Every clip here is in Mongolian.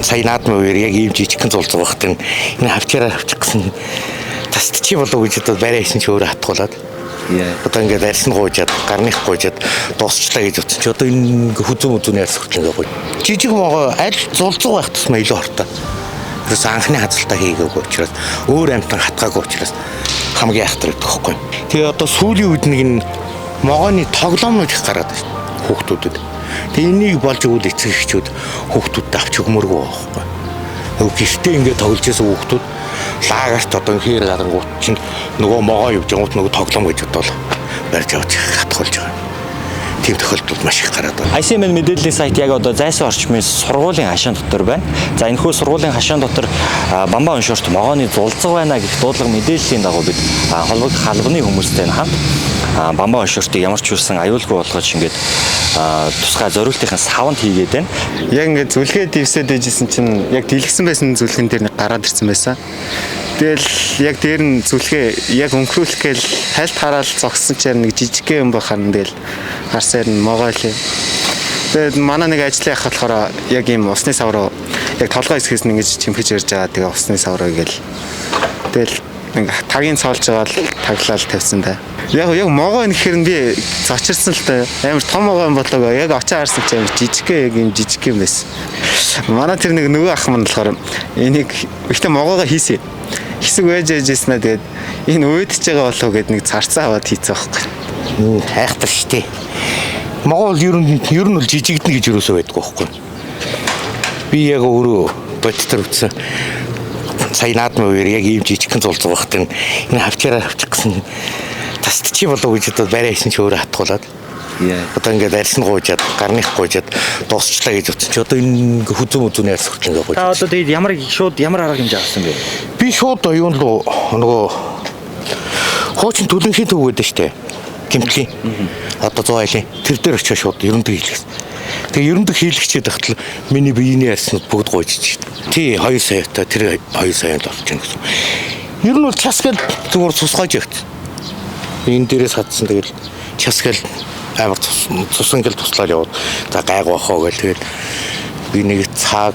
Сая наадмын үеэр яг ийм жижигхэн зулцсан багт энэ хавчаараа авчих гэсэн тасч болов гэж одоо барай хийсэн чи өөрөө хатгуулаад. Одоо ингээд арьс нь гоожаад, гарных гоожаад дуусчлаа гэж утсан чи одоо энэ хүзүүн үзүүний арьс хүртэл ингээд гоо. Жижиг могоо аль зулцсан байх тусмаа илүү хортой. Тэрс анхны хазалтаа хийгээгүй учраас өөр амтан хатгаагүй учраас хамгийн айхтар гэдэг хөхгүй. Тэгээ одоо сүүлийн үед нэг энэ могооны тоглоомнууд их гараад байна хүүхдүүдэд. Тэгээ энийг болж өгвөл эцэг эхчүүд хүүхдүүдтэй авч өгмөргүй байхгүй. Нөгөө гэртээ ингээд тоглож байсан хүүхдүүд лагерт одоо хээр гарангууд чинь нөгөө могоо явж байгууд нөгөө тоглоом гэж бодвол барьж авч хатгуулж байгаа. Тийм тохиолдолд маш их гараад байна. ICMN мэдээллийн сайт яг одоо зайсан орчмын сургуулийн хашаан дотор байна. За энэхүү сургуулийн хашаан дотор бамбаа уншуурт могооны зулцсан байна гэх дуудлага мэдээллийн дагуу бид холбог халбаны хүмүүстэй хамт бамбаа уншууртыг ямар ч үсэн аюулгүй болгож ингээд тусгай зориултын савнд хийгээд байна. Яг ингээд зүлгээ дэвсээд дэжсэн чинь яг дэлгэсэн байсан зүлгэн дээр нэг гараад ирсэн байсан. Тэгэл яг дээр нь зүлгээ яг өнгөрүүлэх гээл хальт хараал зогссон чинь нэг жижигхэн юм бахарна тэгэл гарсаар нь могоол. Тэгээд манай нэг ажлын ах болохоор яг ийм усны сав руу яг толгой хэсгээс нь ингэж чимхэж ирж байгаа. Тэгээ усны сав руу гээл тэгэл нэг тагийн цоолж байгаа л таглал тавьсан да. Яг могоо нэхэр нь би зочирсан л та амар том могоо юм болоог яг очоо харсан ч амар жижигхэн яг юм жижигхэн байсан. Манай тэр нэг нөгөө ах маань болохоор энийг ихтэй могоогоо хийсэн. Хэсэг байж яжсэн аа тэгээд энэ өөдөж байгаа болов гэд нэг царцаа аваад хийцээ байхгүй. Хайхтар штэ. Могоо ер нь бол жижигдэн гэж юусоо байдгүй байхгүй. Би яг өөрөө бодтер үтсэн. Сая наадмын үеэр яг ийм жижигхэн зулцсан багт энэ хавчаараа авчих гэсэн тасч болов гэж одоо барай хийсэн чи өөрөө хатгуулаад. Одоо ингээд арьс нь гоожаад, гарных гоожаад дуусчлаа гэж утсан чи одоо энэ хүзүүн үзүүний арьс хүртэл ингээд гоож. Та одоо тэгээд ямар арга хэмжээ авсан бэ? Би шууд юун руу нөгөө хуучин төлөнхийн төв гэдэг штэ. Гэмтлийн. Одоо 100 айлын тэр дээр очиж шууд ерөндөг хийлгэсэн. Тэгээ ерөндөг хийлгчээд тахтал миний биений арьснууд бүгд гоожиж штэ. Тий 2 саятай тэр 2 саянд орж ийн гэсэн. Ер нь бол часгал зүгээр цусгаж явц. Энэ дээрээс хатсан тэгэл часгал амар цусан гэл туслаад яваад за гайг бахоо гэл тэгэл би нэг цаг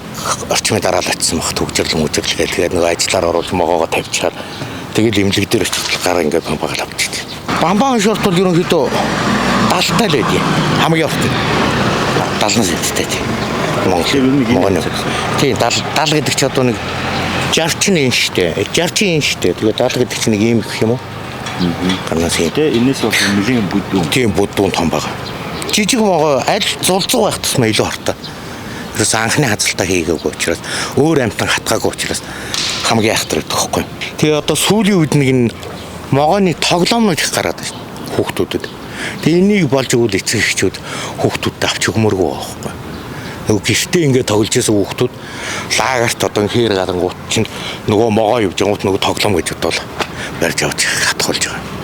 орчмын дараа л очсон баг төгжрөл мөжрөл гээл нэг ажиллаар оруулж могоогоо тавьчихаар тэгэл имлэг дээр очиж гараа ингээд бамбаагаар авчихдаг. Бамбаа шорт бол ерөнхийдөө 70-тай л байдیں۔ Хамгийн урт 70 сенттэй тийм. Монгол. Тийм 70 гэдэг чи одоо нэг 60 инчтэй. 60 инчтэй. Тэгээ 70 гэдэг чи нэг ийм гэх юм уу? Ганаас юм. Тэ энэс бол нэлийн бүдүүн. Тийм бүдүүн том байгаа. Жижиг могоо аль зулцсан байх тусмаа илүү хортой. Тэрс анхны хазалтаа хийгээгүй учраас өөр амтан хатгаагүй учраас хамгийн айхтар гэдэг хөхгүй. Тэгээ одоо сүүлийн үед нэг энэ могооны тоглоомнууд их гараад байна хүүхдүүдэд. Тэгээ энийг болж өгвөл эцэг эхчүүд хүүхдүүдтэй авч өгмөргүй байхгүй. Нөгөө гэртээ ингээд тоглож байсан хүүхдүүд лагерт одоо хээр гарангууд чинь нөгөө могоо явж байгууд нөгөө тоглоом гэж бодвол барьж авч хатгуулж байгаа.